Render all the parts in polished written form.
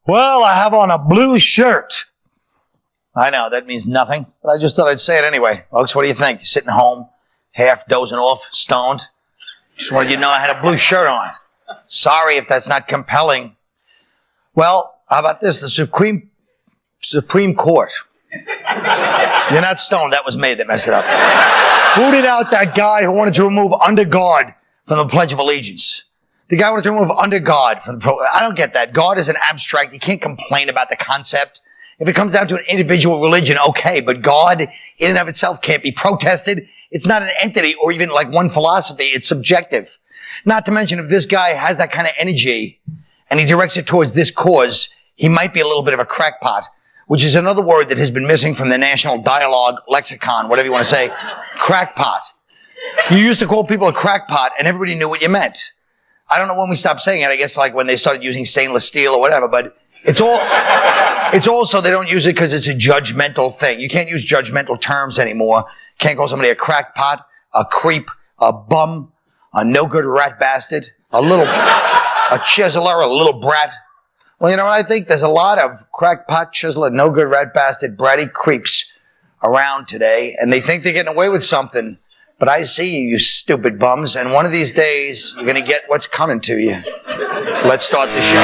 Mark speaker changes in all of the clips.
Speaker 1: Well, I have on a blue shirt. I know, that means nothing, but I just thought I'd say it anyway. Folks, what do you think? You're sitting home, half dozing off, stoned. Just wanted you to know I had a blue shirt on. Sorry if that's not compelling. Well, how about this? The Supreme Court. You're not stoned. That was me that messed it up. Booted out that guy who wanted to remove under God from the Pledge of Allegiance. The guy wanted to remove under God from the... I don't get that. God is an abstract. You can't complain about the concept. If it comes down to an individual religion, okay, but God in and of itself can't be protested. It's not an entity or even like one philosophy. It's subjective. Not to mention, if this guy has that kind of energy and he directs it towards this cause, he might be a little bit of a crackpot, which is another word that has been missing from the national dialogue lexicon, whatever you want to say, crackpot. You used to call people a crackpot and everybody knew what you meant. I don't know when we stopped saying it. I guess like when they started using stainless steel or whatever, but it's also they don't use it because it's a judgmental thing. You can't use judgmental terms anymore. Can't call somebody a crackpot, a creep, a bum, a no-good rat bastard, a chiseler, a little brat. Well, you know what I think? There's a lot of crackpot, chiseler, no-good rat bastard, bratty creeps around today, and they think they're getting away with something. But I see you, you stupid bums, and one of these days, you're going to get what's coming to you. Let's start the show.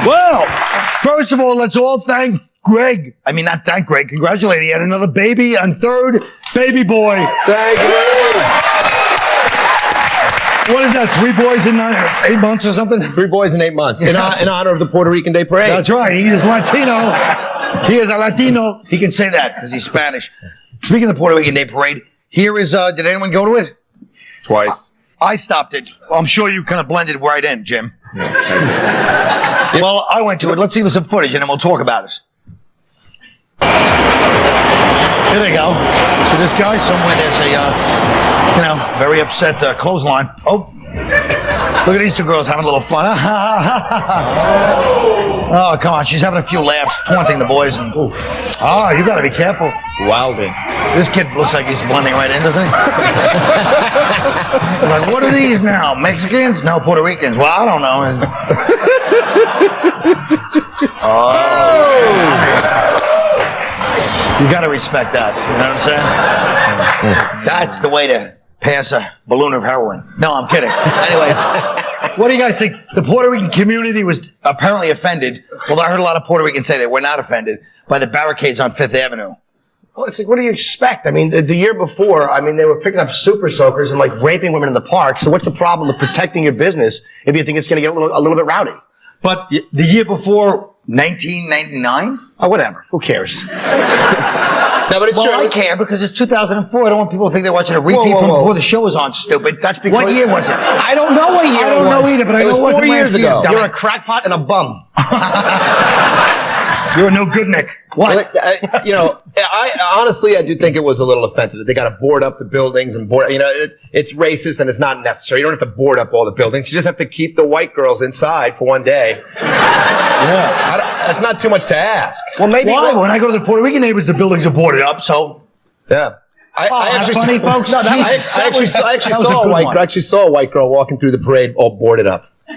Speaker 1: Well, first of all, let's all thank Greg. I mean, not thank Greg. Congratulate him. He had another baby and third baby boy.
Speaker 2: Thank you very much.
Speaker 1: What is that, 3 boys in 8 months or something?
Speaker 2: 3 boys in 8 months. In honor of the Puerto Rican Day Parade.
Speaker 1: That's right. He is Latino. He is a Latino. He can say that because he's Spanish. Speaking of the Puerto Rican Day Parade, here is, did anyone go to it?
Speaker 3: Twice.
Speaker 1: I stopped it. Well, I'm sure you kind of blended right in, Jim.
Speaker 3: Yes, I did.
Speaker 1: Well, I went to it. Let's see some footage and then we'll talk about it. Here they go. So this guy, somewhere there's a, very upset clothesline. Oh, look at these 2 girls having a little fun. Oh, come on. She's having a few laughs, taunting the boys. And you got to be careful.
Speaker 3: Wilding.
Speaker 1: This kid looks like he's blending right in, doesn't he? Like, what are these now? Mexicans? No, Puerto Ricans. Well, I don't know. You got to respect that. You know what I'm saying? That's the way to pass a balloon of heroin. No, I'm kidding. Anyway, what do you guys think? The Puerto Rican community was apparently offended. Well, I heard a lot of Puerto Ricans say they were not offended by the barricades on Fifth Avenue.
Speaker 4: Well, it's like, what do you expect? I mean, the year before, they were picking up super soakers and like raping women in the park. So what's the problem with protecting your business if you think it's going to get a little bit rowdy?
Speaker 1: But the year before, 1999?
Speaker 4: Oh, whatever. Who cares?
Speaker 2: No, but it's true.
Speaker 1: I care because it's 2004. I don't want people to think they're watching a repeat from before the show was on, stupid.
Speaker 4: That's because...
Speaker 1: What year was it?
Speaker 4: I don't know what year
Speaker 1: I don't know either, but I know it was
Speaker 2: 4 years ago.
Speaker 4: You're a crackpot and a bum.
Speaker 1: You're a no good Nick. What?
Speaker 2: I honestly, I do think it was a little offensive. They got to board up the buildings and it's racist and it's not necessary. You don't have to board up all the buildings. You just have to keep the white girls inside for one day. Yeah. That's not too much to ask.
Speaker 4: Well, maybe.
Speaker 1: Why? When I go to the Puerto Rican neighbors, the buildings are boarded up, so.
Speaker 2: Yeah. I actually saw a white girl walking through the parade all boarded up.
Speaker 4: The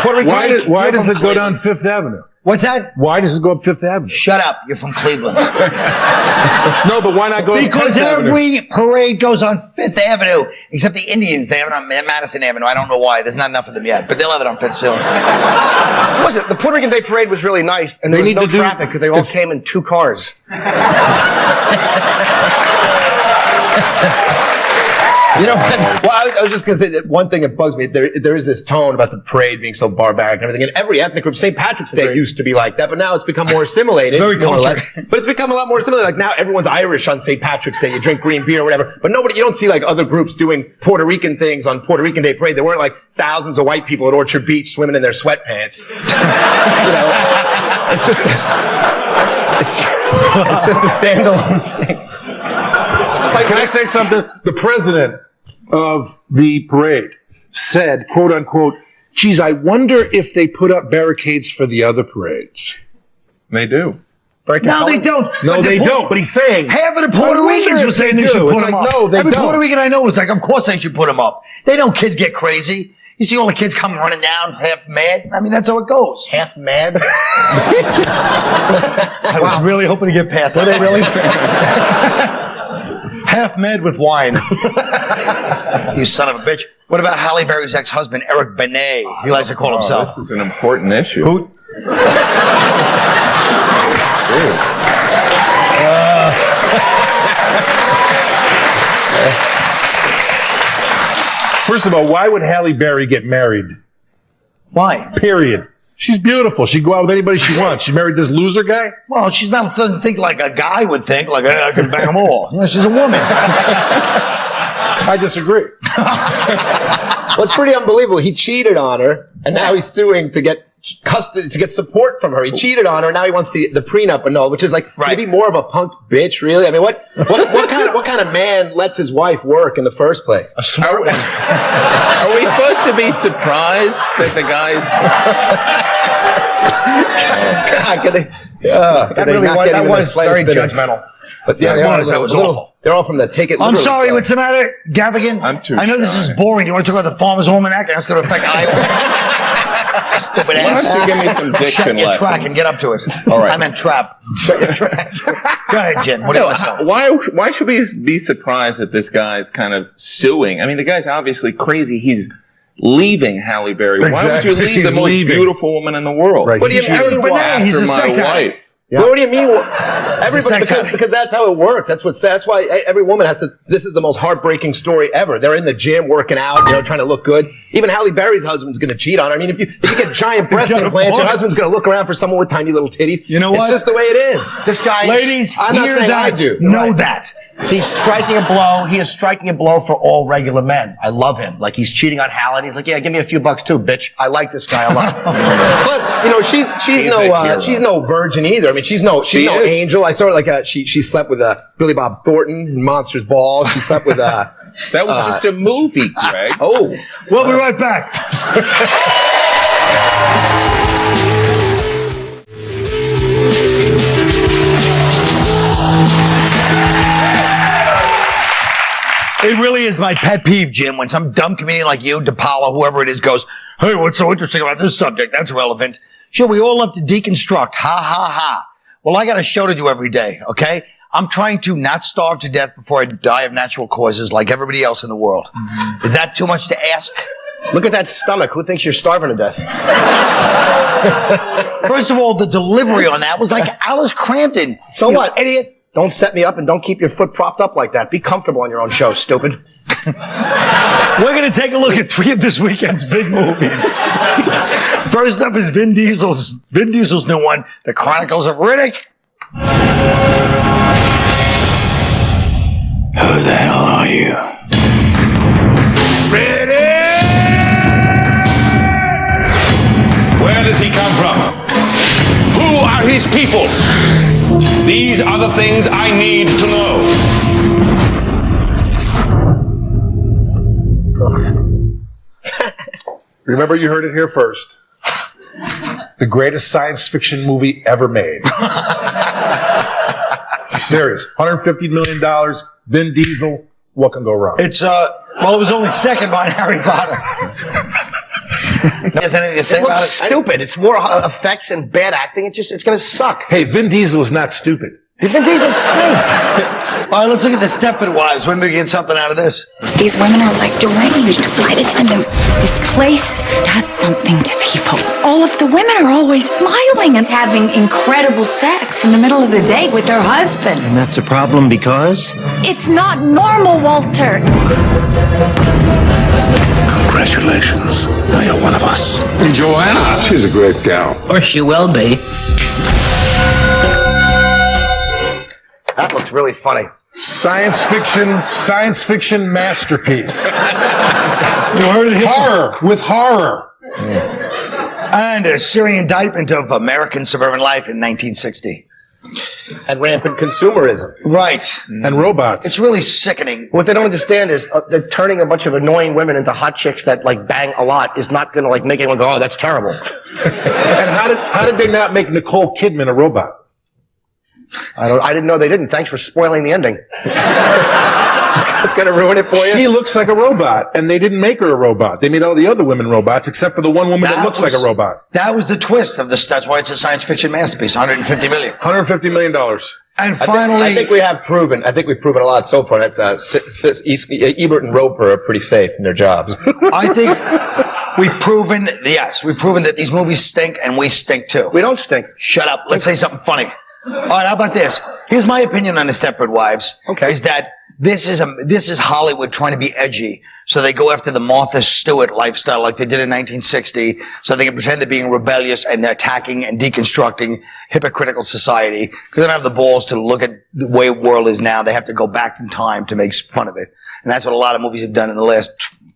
Speaker 4: Puerto Rican
Speaker 3: Why does it go down Fifth Avenue?
Speaker 1: What's that?
Speaker 3: Why does it go up Fifth Avenue?
Speaker 1: Shut up. You're from Cleveland.
Speaker 3: No, but why not go up
Speaker 1: Because
Speaker 3: 10th Avenue?
Speaker 1: every parade goes on Fifth Avenue, except the Indians. They have it on Madison Avenue. I don't know why. There's not enough of them yet, but they'll have it on Fifth soon.
Speaker 4: The Puerto Rican Day Parade was really nice, and there was no traffic because they all came in 2 cars.
Speaker 2: You know, well, I was just going to say that one thing that bugs me, there is this tone about the parade being so barbaric and everything. And every ethnic group, St. Patrick's Day used to be like that, but now it's become more assimilated.
Speaker 1: Very cultured.
Speaker 2: But it's become a lot more assimilated. Like now everyone's Irish on St. Patrick's Day. You drink green beer or whatever. But you don't see like other groups doing Puerto Rican things on Puerto Rican Day Parade. There weren't like thousands of white people at Orchard Beach swimming in their sweatpants. It's just a standalone thing.
Speaker 3: Like, can I say something? The president of the parade said, quote unquote, geez, I wonder if they put up barricades for the other parades.
Speaker 5: They do.
Speaker 1: No, they don't.
Speaker 3: No, they don't. But he's saying
Speaker 1: half of the Puerto Ricans were saying they should put them up.
Speaker 3: No, they
Speaker 1: Every
Speaker 3: don't.
Speaker 1: Puerto Rican I know was like, of course they should put them up. They don't. Kids get crazy. You see all the kids come running down, half mad. I mean, that's how it goes.
Speaker 4: Half mad.
Speaker 1: I was really hoping to get past that. Were they really? Half mad with wine. You son of a bitch. What about Halle Berry's ex-husband, Eric Benet? He likes to call himself.
Speaker 5: This is an important issue.
Speaker 1: Who?
Speaker 3: First of all, why would Halle Berry get married?
Speaker 1: Why?
Speaker 3: Period. She's beautiful. She'd go out with anybody she wants. She married this loser guy?
Speaker 1: Well, she doesn't think like a guy would think, like, I can bang them all. You know, she's a woman.
Speaker 3: I disagree.
Speaker 2: Well, it's pretty unbelievable. He cheated on her, and now he's suing to get custody, to get support from her. He cheated on her, and now he wants the prenup annulled, which is like, can he be more of a punk bitch, really? I mean, what kind of man lets his wife work in the first place?
Speaker 5: Are we supposed to be surprised that the guys...
Speaker 2: God,
Speaker 4: that was very judgmental.
Speaker 2: But yeah,
Speaker 1: that was awful.
Speaker 2: They're all from the Take It
Speaker 1: I'm
Speaker 2: Literally
Speaker 1: sorry,
Speaker 2: club.
Speaker 1: what's the matter, Gaffigan?
Speaker 5: I'm
Speaker 1: I know this is boring. You want to talk about the Farmer's Almanac? That's going to affect Iowa. Stupid
Speaker 5: Why
Speaker 1: ass.
Speaker 5: don't you give me some diction
Speaker 1: Shut your
Speaker 5: lessons?
Speaker 1: track and get up to it.
Speaker 5: All right.
Speaker 1: I meant trap. Shut your track. Go ahead, Jim. What do you want to say?
Speaker 5: Why should we be surprised that this guy's kind of suing? I mean, the guy's obviously crazy. He's leaving Halle Berry. Why would you leave the most beautiful woman in the world?
Speaker 3: Right.
Speaker 2: What do you mean?
Speaker 1: Renee, he's a
Speaker 5: After
Speaker 1: sex
Speaker 5: my
Speaker 1: addict.
Speaker 5: wife.
Speaker 2: Yeah. What do you mean? Everybody, because that's how it works. That's why every woman has to. This is the most heartbreaking story ever. They're in the gym working out, trying to look good. Even Halle Berry's husband's going to cheat on her. I mean, if you get giant breast implants, your husband's going to look around for someone with tiny little titties.
Speaker 1: You know what?
Speaker 2: It's just the way it is.
Speaker 4: This guy,
Speaker 1: Ladies,
Speaker 2: I'm not
Speaker 1: hear
Speaker 2: saying
Speaker 1: that.
Speaker 2: I do.
Speaker 1: Know that.
Speaker 4: he's striking a blow. He is striking a blow for all regular men. I love him. Like, he's cheating on Hal, and he's like, yeah, give me a few bucks too, bitch. I like this guy a lot.
Speaker 2: Plus, she's no virgin either. I mean, she's no angel. I saw her like she slept with Billy Bob Thornton in Monsters Ball. She slept with
Speaker 5: That was just a movie, Greg.
Speaker 2: oh.
Speaker 1: We'll be right back. It really is my pet peeve, Jim, when some dumb comedian like you, DePaula, whoever it is, goes, hey, what's so interesting about this subject? That's relevant. Sure, we all love to deconstruct. Ha, ha, ha. Well, I got a show to do every day, okay? I'm trying to not starve to death before I die of natural causes like everybody else in the world. Mm-hmm. Is that too much to ask?
Speaker 4: Look at that stomach. Who thinks you're starving to death?
Speaker 1: First of all, the delivery on that was like Alice Crampton.
Speaker 4: So what?
Speaker 1: Idiot.
Speaker 4: Don't set me up and don't keep your foot propped up like that. Be comfortable on your own show, stupid.
Speaker 1: We're going to take a look at 3 of this weekend's big movies. First up is Vin Diesel's new one, The Chronicles of Riddick. Who the hell are you?
Speaker 6: Riddick! Where does he come from? Who are his people? These are the things I need to know.
Speaker 3: Remember, you heard it here first. The greatest science fiction movie ever made. I'm serious. $150 million, Vin Diesel. What can go wrong?
Speaker 1: It's, well, it was only second behind Harry Potter. There's anything to say
Speaker 4: It
Speaker 1: about
Speaker 4: looks
Speaker 1: it?
Speaker 4: stupid. It's more effects and bad acting. It's going to suck.
Speaker 3: Hey, Vin Diesel is not stupid.
Speaker 4: Vin Diesel stinks.
Speaker 1: All right, let's look at the Stepford Wives. When we get something out of this?
Speaker 7: These women are like deranged flight attendants. This place does something to people. All of the women are always smiling and having incredible sex in the middle of the day with their husbands.
Speaker 8: And that's a problem because?
Speaker 7: It's not normal, Walter.
Speaker 8: Congratulations. Now you're one of us.
Speaker 6: And Joanna?
Speaker 8: She's a great gal.
Speaker 9: Or she will be.
Speaker 4: That looks really funny.
Speaker 3: Science fiction masterpiece. You heard it here. Horror with horror.
Speaker 1: And a searing indictment of American suburban life in 1960.
Speaker 2: And rampant consumerism.
Speaker 1: Right.
Speaker 3: And robots.
Speaker 1: It's really sickening.
Speaker 4: What they don't understand is that turning a bunch of annoying women into hot chicks that like bang a lot is not going to like make anyone go, oh, that's terrible.
Speaker 3: And how did they not make Nicole Kidman a robot?
Speaker 4: I didn't know they didn't. Thanks for spoiling the ending.
Speaker 2: It's going to ruin it for you.
Speaker 3: She looks like a robot, and they didn't make her a robot. They made all the other women robots, except for the one woman that looks like a robot.
Speaker 1: That was the twist of this. That's why it's a science fiction masterpiece. $150 million.
Speaker 3: $150 million.
Speaker 1: And finally,
Speaker 2: I think we have proven. I think we've proven a lot so far. That's Ebert and Roper are pretty safe in their jobs.
Speaker 1: I think we've proven that these movies stink, and we stink too.
Speaker 4: We don't stink.
Speaker 1: Shut up. Let's say something funny. All right, how about this? Here's my opinion on the Stepford Wives.
Speaker 4: Okay.
Speaker 1: Is that this is Hollywood trying to be edgy. So they go after the Martha Stewart lifestyle like they did in 1960, so they can pretend they're being rebellious and attacking and deconstructing hypocritical society. Because they don't have the balls to look at the way the world is now. They have to go back in time to make fun of it. And that's what a lot of movies have done in the last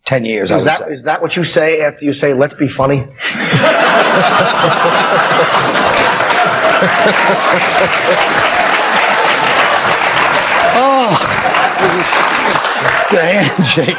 Speaker 1: 10 years.
Speaker 4: Is that what you say after you say, let's be funny?
Speaker 1: The handshake.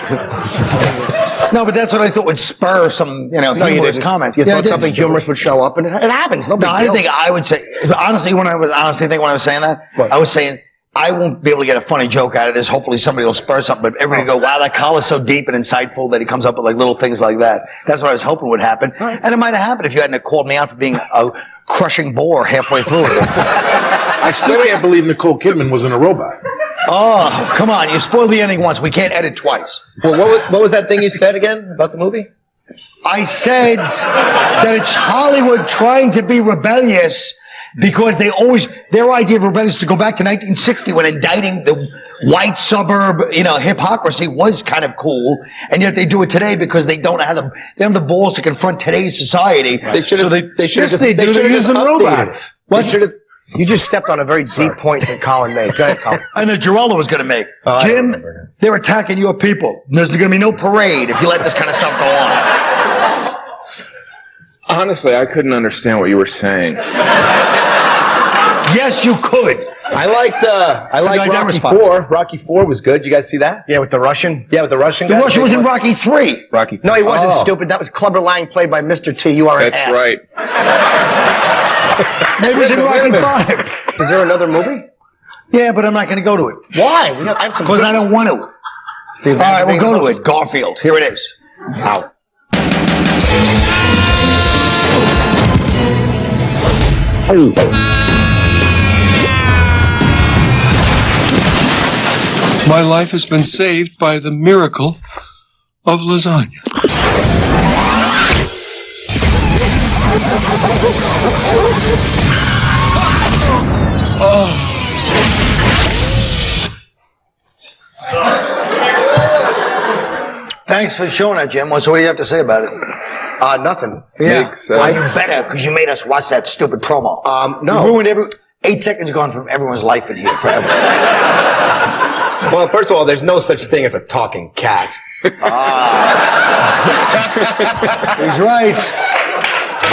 Speaker 1: No, but that's what I thought would spur some, humorous comment.
Speaker 4: You thought something humorous would show up, and it happens. No,
Speaker 1: I didn't think I would say. Honestly, when I was saying that, I was saying I won't be able to get a funny joke out of this. Hopefully, somebody will spur something. But everybody go, "Wow, that collar's so deep and insightful that he comes up with like little things like that." That's what I was hoping would happen, and it might have happened if you hadn't called me out for being a crushing bore halfway through it.
Speaker 3: I still can't believe Nicole Kidman wasn't a robot.
Speaker 1: Oh, come on. You spoiled the ending once. We can't edit twice.
Speaker 2: Well, what was that thing you said again about the movie?
Speaker 1: I said that it's Hollywood trying to be rebellious because their idea of rebellion is to go back to 1960 when indicting the white suburb, hypocrisy was kind of cool. And yet they do it today because they don't have the balls to confront today's society.
Speaker 2: They should have
Speaker 3: used some robots.
Speaker 4: You just stepped on a very deep point that Colin made. Go ahead, Colin.
Speaker 1: And that Giraldo was going to make. Jim, they're attacking your people. There's going to be no parade if you let this kind of stuff go on.
Speaker 5: Honestly, I couldn't understand what you were saying.
Speaker 1: Yes, you could.
Speaker 2: I liked Rocky IV. Rocky IV was good. You guys see that?
Speaker 4: Yeah, with the Russian?
Speaker 2: Yeah, with the Russian guy.
Speaker 1: The Russian was in Rocky III.
Speaker 5: Rocky IV.
Speaker 4: No, he wasn't stupid. That was Clubber Lang played by Mr. T. You are an ass.
Speaker 5: That's right.
Speaker 1: Maybe it was in Rocky V.
Speaker 4: Is there another movie?
Speaker 1: Yeah, but I'm not going to go to it.
Speaker 4: Why?
Speaker 1: Because I don't want to. All right, we'll go to it. Garfield. Here it is. Out.
Speaker 9: My life has been saved by the miracle of lasagna.
Speaker 1: Thanks for showing that, Jim. So what do you have to say about it?
Speaker 4: Nothing.
Speaker 1: Yeah. Why you better? Because you made us watch that stupid promo.
Speaker 4: No.
Speaker 1: You ruined 8 seconds gone from everyone's life in here forever.
Speaker 2: Well, first of all, there's no such thing as a talking cat.
Speaker 1: He's right.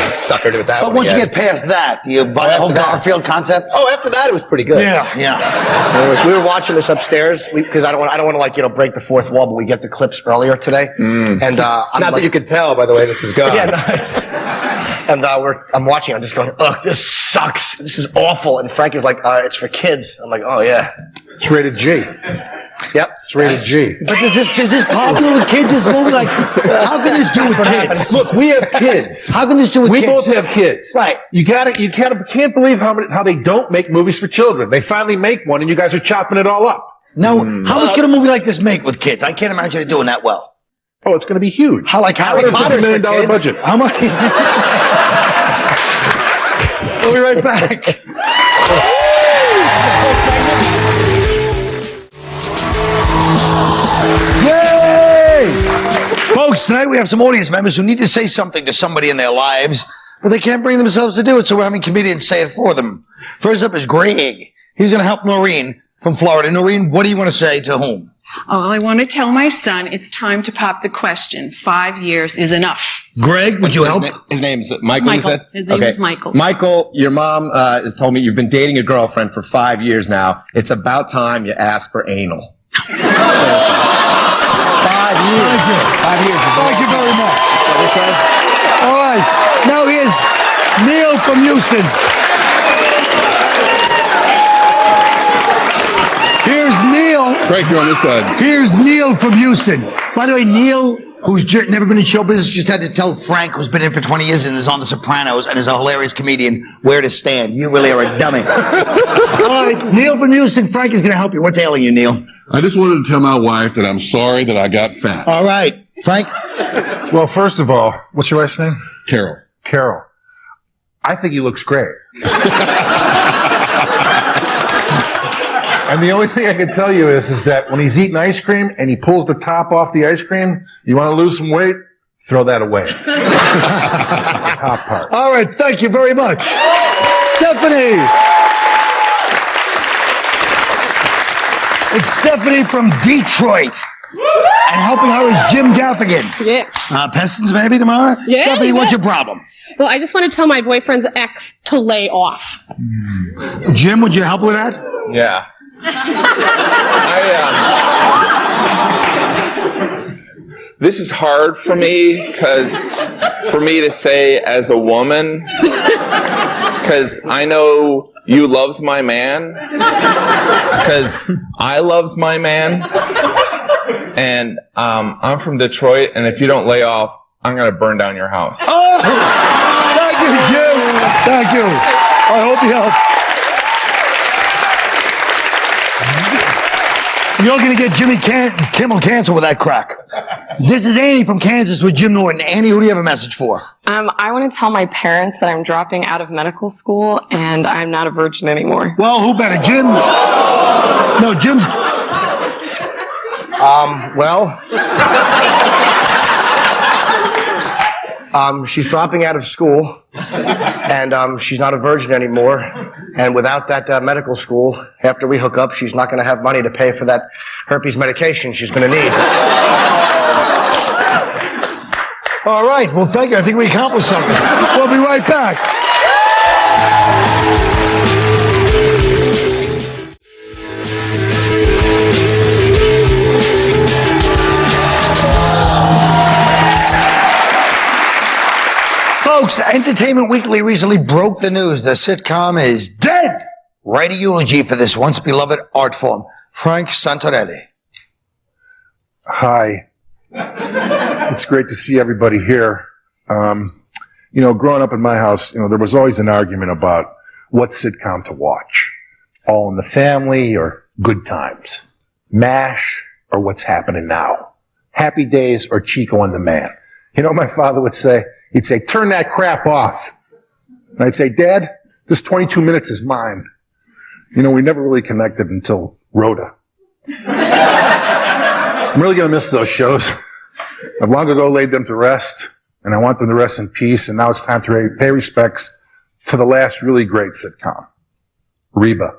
Speaker 2: Suckered with that.
Speaker 1: But once you get past that, do you buy the whole Garfield concept?
Speaker 2: Oh, after that, it was pretty good.
Speaker 1: Yeah.
Speaker 4: We were watching this upstairs because I don't want to break the fourth wall, but we get the clips earlier today. And
Speaker 2: not that you could tell by the way this is going.
Speaker 4: And I'm watching. I'm just going, ugh, this sucks. This is awful. And Frank is like, it's for kids. I'm like, oh yeah,
Speaker 3: it's rated G.
Speaker 4: Yep,
Speaker 3: it's rated G.
Speaker 1: But is this popular with kids? This movie, like, how can this do with kids?
Speaker 3: Look, we have kids.
Speaker 1: How can this do with kids?
Speaker 3: We both have kids.
Speaker 1: Right.
Speaker 3: You can't believe how they don't make movies for children. They finally make one, and you guys are chopping it all up.
Speaker 1: No, how much can a movie like this make with kids? I can't imagine it doing that well.
Speaker 3: Oh, it's going to be huge.
Speaker 1: How like Harry Potter?
Speaker 3: $150 million budget.
Speaker 1: How much? We'll be right back. Yay! Folks, tonight we have some audience members who need to say something to somebody in their lives, but they can't bring themselves to do it, so we're having comedians say it for them. First up is Greg. He's going to help Noreen from Florida. Noreen, what do you want to say to whom?
Speaker 10: Oh, I want to tell my son it's time to pop the question. 5 years is enough.
Speaker 1: Greg, would you help?
Speaker 2: His name's Michael, you said?
Speaker 10: His name is Michael.
Speaker 2: Michael, your mom has told me you've been dating a girlfriend for 5 years now. It's about time you ask for anal. 5 years. 5 years.
Speaker 3: Thank you very much. All right. Now here's Neil from Houston. Here's Neil.
Speaker 9: Frank, you're on this side.
Speaker 3: Here's Neil from Houston. By the way, Neil, who's never been in show business, just had to tell Frank, who's been in for 20 years and is on The Sopranos and is a hilarious comedian, where to stand. You really are a dummy. All right, Neil from Houston. Frank is going to help you. What's ailing you, Neil?
Speaker 9: I just wanted to tell my wife that I'm sorry that I got fat.
Speaker 3: All right, Frank.
Speaker 11: Well, first of all, what's your wife's name?
Speaker 9: Carol.
Speaker 11: Carol. I think he looks great. And the only thing I can tell you is that when he's eating ice cream and he pulls the top off the ice cream, you want to lose some weight, throw that away. Top part.
Speaker 3: All right, thank you very much. Stephanie. It's Stephanie from Detroit. And helping her is Jim Gaffigan.
Speaker 12: Yeah.
Speaker 3: Pestons maybe tomorrow?
Speaker 12: Yeah.
Speaker 3: Stephanie, what's your problem?
Speaker 12: Well, I just want to tell my boyfriend's ex to lay off.
Speaker 3: Jim, would you help with that?
Speaker 5: Yeah. This is hard for me because for me to say as a woman, because I know you loves my man, because I loves my man, and I'm from Detroit, and if you don't lay off, I'm gonna burn down your house.
Speaker 3: Oh, thank you, Jim. Thank you. I hope you help. You're going to get Jimmy Kimmel canceled with that crack. This is Annie from Kansas with Jim Norton. Annie, who do you have a message for?
Speaker 12: I want to tell my parents that I'm dropping out of medical school and I'm not a virgin anymore.
Speaker 3: Well, who better, Jim? No, Jim's...
Speaker 4: She's dropping out of school, and she's not a virgin anymore. And without that medical school, after we hook up, she's not going to have money to pay for that herpes medication she's going to need.
Speaker 3: All right. Well, thank you. I think we accomplished something. We'll be right back. Folks, Entertainment Weekly recently broke the news. The sitcom is dead. Write a eulogy for this once beloved art form. Frank Santorelli.
Speaker 11: Hi. It's great to see everybody here. Growing up in my house, there was always an argument about what sitcom to watch. All in the Family or Good Times. MASH or What's Happening Now. Happy Days or Chico and the Man. My father would say, he'd say, turn that crap off. And I'd say, Dad, this 22 minutes is mine. We never really connected until Rhoda. I'm really going to miss those shows. I've long ago laid them to rest, and I want them to rest in peace, and now it's time to pay respects to the last really great sitcom, Reba.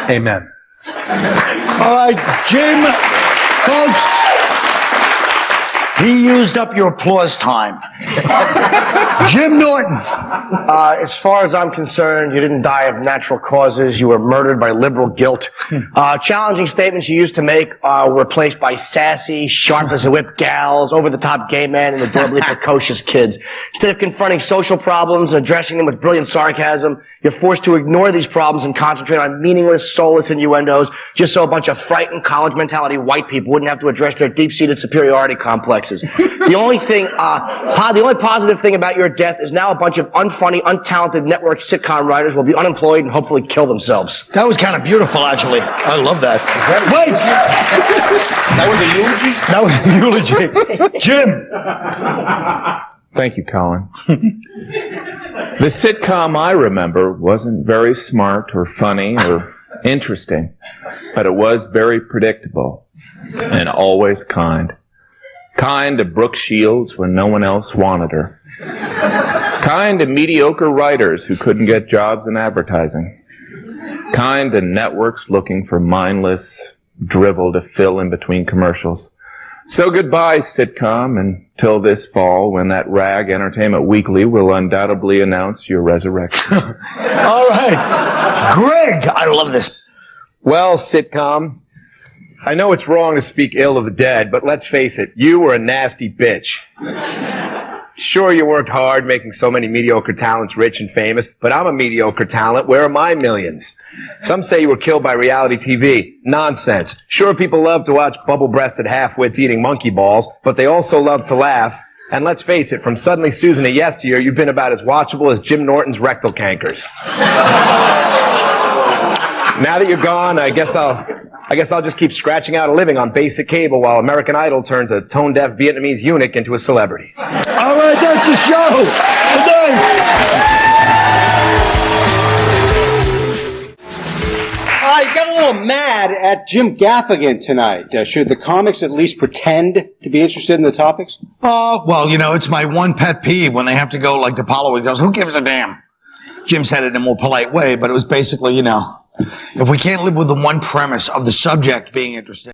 Speaker 11: Amen.
Speaker 3: All right, Jim, folks. He used up your applause time. Jim Norton.
Speaker 4: As far as I'm concerned, you didn't die of natural causes. You were murdered by liberal guilt. Challenging statements you used to make were replaced by sassy, sharp as a whip gals, over-the-top gay men, and adorably precocious kids. Instead of confronting social problems and addressing them with brilliant sarcasm, you're forced to ignore these problems and concentrate on meaningless, soulless innuendos just so a bunch of frightened college mentality white people wouldn't have to address their deep-seated superiority complexes. The only positive thing about your death is now a bunch of unfunny, untalented network sitcom writers will be unemployed and hopefully kill themselves.
Speaker 3: That was kind of beautiful, actually. I love that. Wait!
Speaker 5: That was a eulogy?
Speaker 3: That was a eulogy. Jim!
Speaker 5: Thank you, Colin. The sitcom I remember wasn't very smart or funny or interesting, but it was very predictable and always kind. Kind to Brooke Shields when no one else wanted her. Kind to mediocre writers who couldn't get jobs in advertising. Kind to networks looking for mindless, drivel to fill in between commercials. So goodbye, sitcom, until this fall when that rag Entertainment Weekly will undoubtedly announce your resurrection.
Speaker 3: All right. Greg, I love this.
Speaker 2: Well, sitcom, I know it's wrong to speak ill of the dead, but let's face it, you were a nasty bitch. Sure, you worked hard making so many mediocre talents rich and famous, but I'm a mediocre talent. Where are my millions? Some say you were killed by reality TV. Nonsense. Sure, people love to watch bubble-breasted half-wits eating monkey balls, but they also love to laugh. And let's face it, from Suddenly Susan to yesteryear, you've been about as watchable as Jim Norton's rectal cankers. Now that you're gone, I guess I'll just keep scratching out a living on basic cable while American Idol turns a tone-deaf Vietnamese eunuch into a celebrity.
Speaker 3: All right, that's the show. Good night.
Speaker 13: You got a little mad at Jim Gaffigan tonight. Should the comics at least pretend to be interested in the topics?
Speaker 3: Well, you know, it's my one pet peeve when they have to go like DePaulo. He goes, who gives a damn? Jim said it in a more polite way, but it was basically, you know, if we can't live with the one premise of the subject being interesting.